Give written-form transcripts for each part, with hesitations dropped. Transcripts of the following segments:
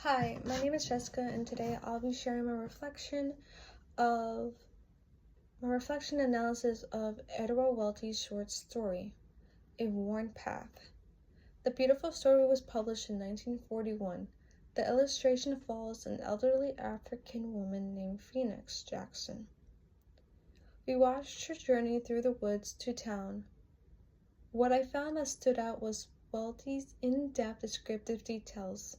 Hi, my name is Jessica, and today I'll be sharing my reflection analysis of Edward Welty's short story, A Worn Path. The beautiful story was published in 1941. The illustration follows an elderly African woman named Phoenix Jackson. We watched her journey through the woods to town. What I found that stood out was Welty's in-depth descriptive details.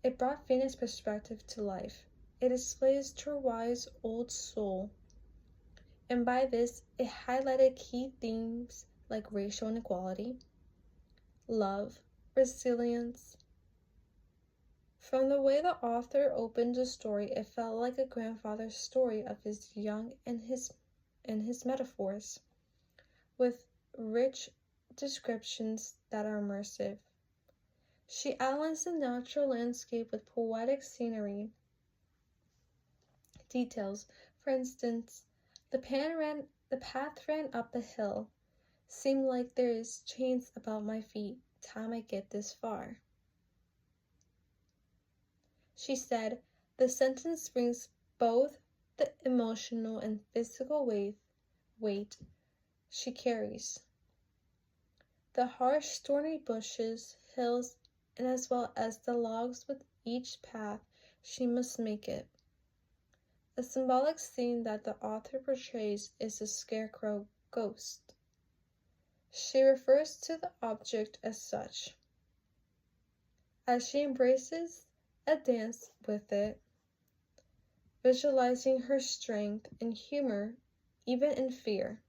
It brought Phoenix's perspective to life. It displays her wise old soul, and by this, it highlighted key themes like racial inequality, love, resilience. From the way the author opened the story, it felt like a grandfather's story of his young and his metaphors, with rich descriptions that are immersive. She outlines the natural landscape with poetic scenery details. For instance, the path ran up a hill. Seemed like there is chains about my feet, time I get this far. She said, the sentence brings both the emotional and physical weight she carries. The harsh, thorny bushes, hills, and as well as the logs with each path she must make it. The symbolic scene that the author portrays is the scarecrow ghost. She refers to the object as such, as she embraces a dance with it, visualizing her strength and humor even in fear.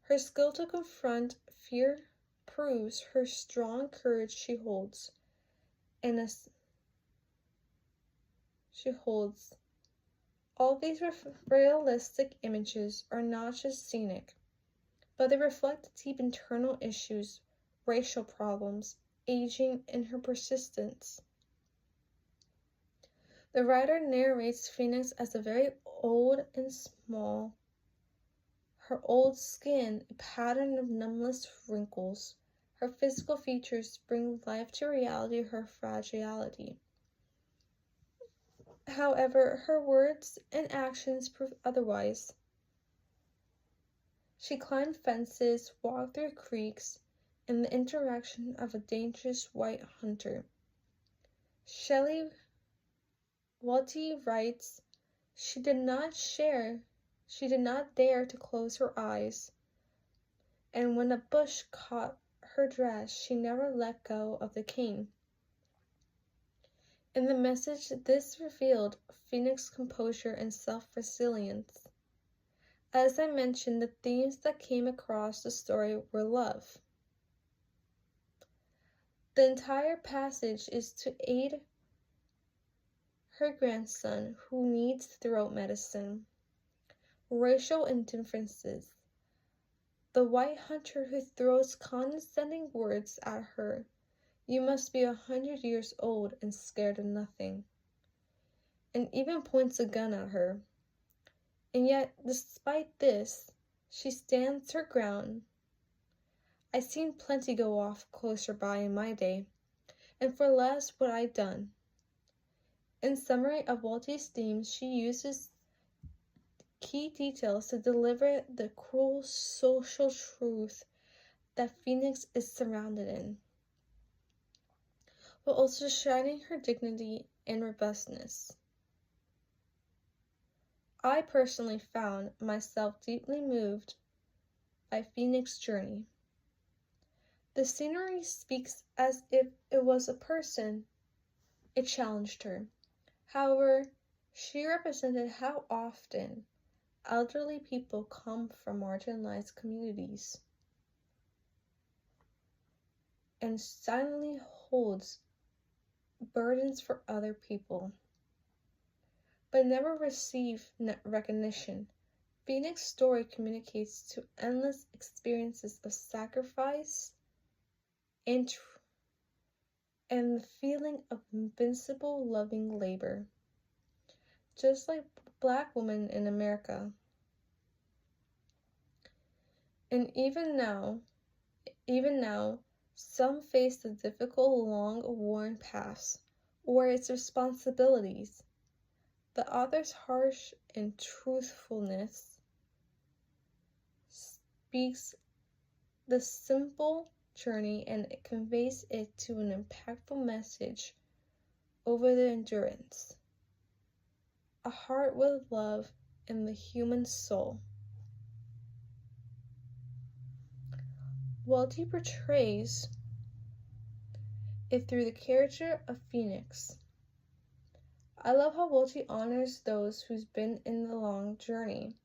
Her skill to confront fear proves her strong courage she holds. All these realistic images are not just scenic, but they reflect deep internal issues, racial problems, aging, and her persistence. The writer narrates Phoenix as a very old and small. Her old skin, a pattern of numbless wrinkles. Her physical features bring life to reality her fragility. However, her words and actions prove otherwise. She climbed fences, walked through creeks, and the interaction of a dangerous white hunter. Welty writes, she did not dare to close her eyes, and when a bush caught her dress, she never let go of the cane. In the message, this revealed Phoenix's composure and self-resilience. As I mentioned, the themes that came across the story were love. The entire passage is to aid her grandson, who needs throat medicine. Racial indifferences. The white hunter who throws condescending words at her. You must be 100 years old and scared of nothing. And even points a gun at her. And yet, despite this, she stands her ground. I seen plenty go off closer by in my day, and for less what I done. In summary of Welty's themes, she uses key details to deliver the cruel social truth that Phoenix is surrounded in, while also shining her dignity and robustness. I personally found myself deeply moved by Phoenix's journey. The scenery speaks as if it was a person. It challenged her. However, she represented how often elderly people come from marginalized communities and silently holds burdens for other people, but never receive recognition. Phoenix's story communicates to endless experiences of sacrifice and the feeling of invincible loving labor, just like Black women in America. And even now, some face the difficult, long, worn paths, or its responsibilities. The author's harsh and truthfulness speaks the simple journey and it conveys it to an impactful message over the endurance. A heart with love and the human soul. Welty portrays it through the character of Phoenix. I love how Welty honors those who've been in the long journey,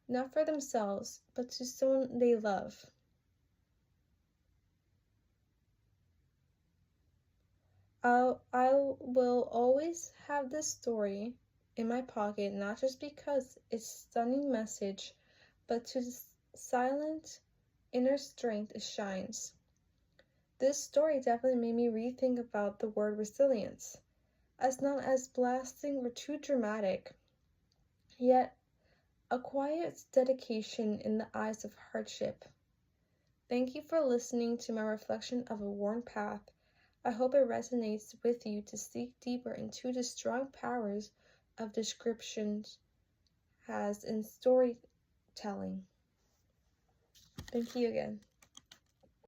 not for themselves, but to someone they love. I will always have this story in my pocket, not just because its stunning message, but to the silent inner strength it shines. This story definitely made me rethink about the word resilience, as not as blasting or too dramatic, yet a quiet dedication in the eyes of hardship. Thank you for listening to my reflection of A Worn Path. I hope it resonates with you to seek deeper into the strong powers of descriptions has in storytelling. Thank you again.